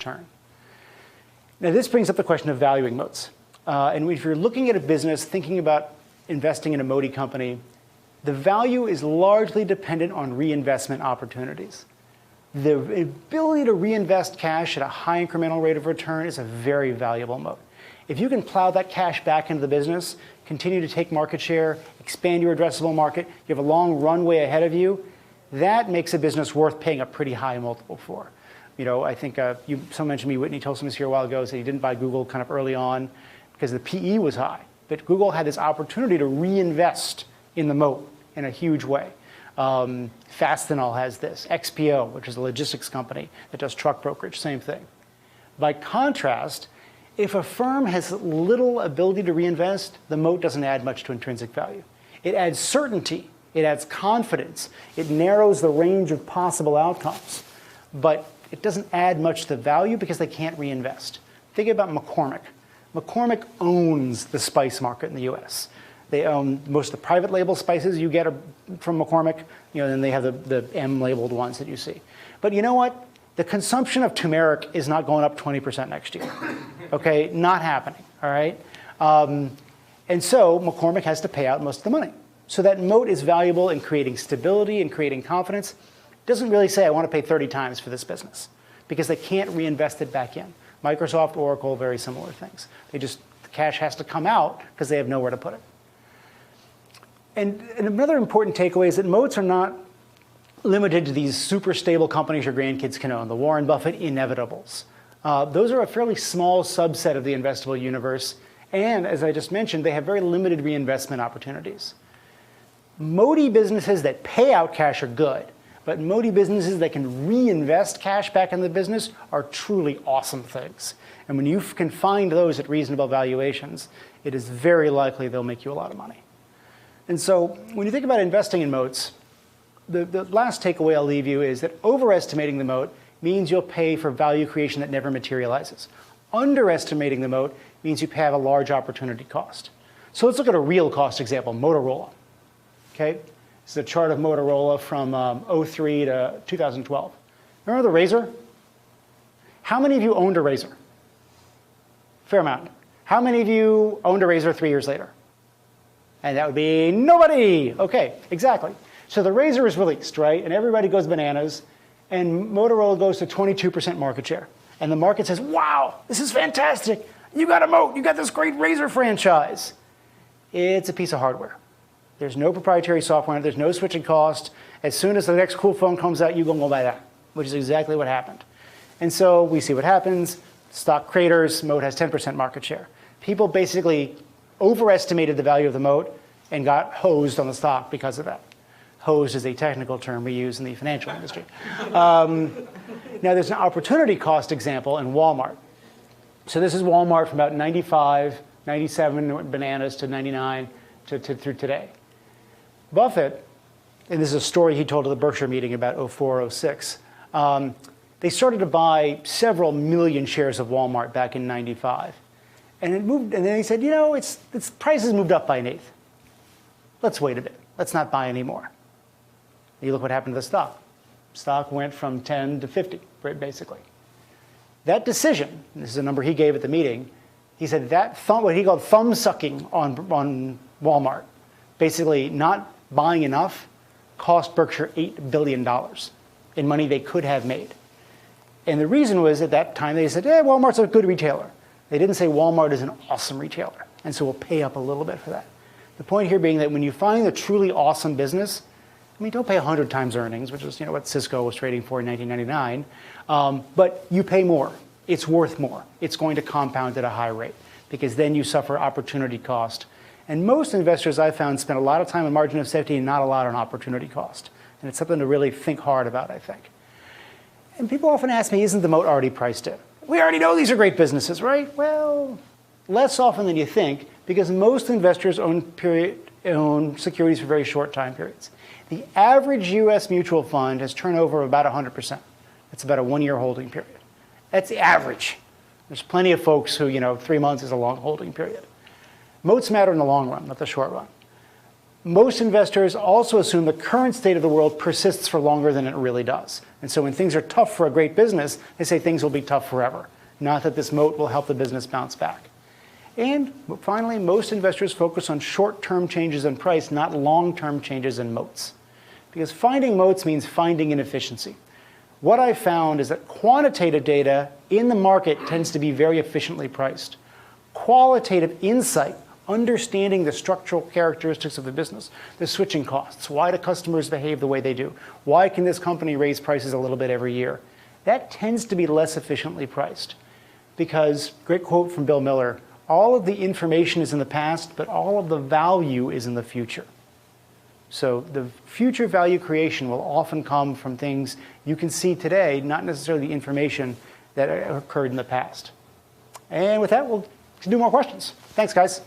return. Now, this brings up the question of valuing moats. And if you're looking at a business, thinking about investing in a moaty company, the value is largely dependent on reinvestment opportunities. The ability to reinvest cash at a high incremental rate of return is a very valuable moat. If you can plow that cash back into the business, continue to take market share, expand your addressable market, you have a long runway ahead of you, that makes a business worth paying a pretty high multiple for. I think someone mentioned me, Whitney Tilson was here a while ago, said he didn't buy Google kind of early on because the PE was high. But Google had this opportunity to reinvest in the moat in a huge way. Fastenal has this. XPO, which is a logistics company that does truck brokerage, same thing. By contrast, if a firm has little ability to reinvest, the moat doesn't add much to intrinsic value. It adds certainty. It adds confidence. It narrows the range of possible outcomes. But it doesn't add much to the value because they can't reinvest. Think about McCormick. McCormick owns the spice market in the US. They own most of the private label spices you get from McCormick, then they have the M-labeled ones that you see. But you know what? The consumption of turmeric is not going up 20% next year. Okay, not happening, all right? And so McCormick has to pay out most of the money. So that moat is valuable in creating stability and creating confidence. It doesn't really say I want to pay 30 times for this business because they can't reinvest it back in. Microsoft, Oracle, very similar things. The cash has to come out because they have nowhere to put it. And another important takeaway is that moats are not limited to these super stable companies your grandkids can own, the Warren Buffett inevitables. Those are a fairly small subset of the investable universe. And as I just mentioned, they have very limited reinvestment opportunities. Moaty businesses that pay out cash are good, but moaty businesses that can reinvest cash back in the business are truly awesome things. And when you can find those at reasonable valuations, it is very likely they'll make you a lot of money. And so when you think about investing in moats, the last takeaway I'll leave you is that overestimating the moat means you'll pay for value creation that never materializes. Underestimating the moat means you have a large opportunity cost. So let's look at a real cost example, Motorola. Okay, this is a chart of Motorola from 2003 to 2012. Remember the Razor? How many of you owned a Razor? Fair amount. How many of you owned a Razor 3 years later? And that would be nobody. Okay, exactly. So the Razor is released, right? And everybody goes bananas. And Motorola goes to 22% market share. And the market says, wow, this is fantastic. You got a moat. You got this great Razor franchise. It's a piece of hardware. There's no proprietary software. There's no switching cost. As soon as the next cool phone comes out, you go buy that, which is exactly what happened. And so we see what happens. Stock craters. Moat has 10% market share. People basically overestimated the value of the moat and got hosed on the stock because of that. Hosed is a technical term we use in the financial industry. Now, there's an opportunity cost example in Walmart. So this is Walmart from about 95, 97 bananas to 99 through today. Buffett, and this is a story he told at the Berkshire meeting about 04, 06, they started to buy several million shares of Walmart back in 95. And it moved, and then he said, its prices moved up by 1/8. Let's wait a bit. Let's not buy anymore. You look what happened to the stock. Stock went from 10 to 50, basically. That decision, and this is a number he gave at the meeting, he said that what he called thumb sucking on Walmart, basically not buying enough, cost Berkshire $8 billion in money they could have made. And the reason was at that time they said, Walmart's a good retailer. They didn't say Walmart is an awesome retailer, and so we'll pay up a little bit for that. The point here being that when you find a truly awesome business, don't pay 100 times earnings, which is what Cisco was trading for in 1999, but you pay more. It's worth more. It's going to compound at a high rate because then you suffer opportunity cost. And most investors I've found spend a lot of time on margin of safety and not a lot on opportunity cost. And it's something to really think hard about, I think. And people often ask me, isn't the moat already priced in? We already know these are great businesses, right? Well, less often than you think, because most investors own securities for very short time periods. The average US mutual fund has turnover of about 100%. That's about a 1-year holding period. That's the average. There's plenty of folks who, 3 months is a long holding period. Moats matter in the long run, not the short run. most investors also assume the current state of the world persists for longer than it really does. And so when things are tough for a great business, they say things will be tough forever, not that this moat will help the business bounce back. And finally, most investors focus on short-term changes in price, not long-term changes in moats. Because finding moats means finding inefficiency. What I found is that quantitative data in the market tends to be very efficiently priced. Qualitative insight, understanding the structural characteristics of the business, the switching costs, why do customers behave the way they do, why can this company raise prices a little bit every year, that tends to be less efficiently priced. Because, great quote from Bill Miller, all of the information is in the past, but all of the value is in the future. So the future value creation will often come from things you can see today, not necessarily the information that occurred in the past. And with that, we'll do more questions. Thanks, guys.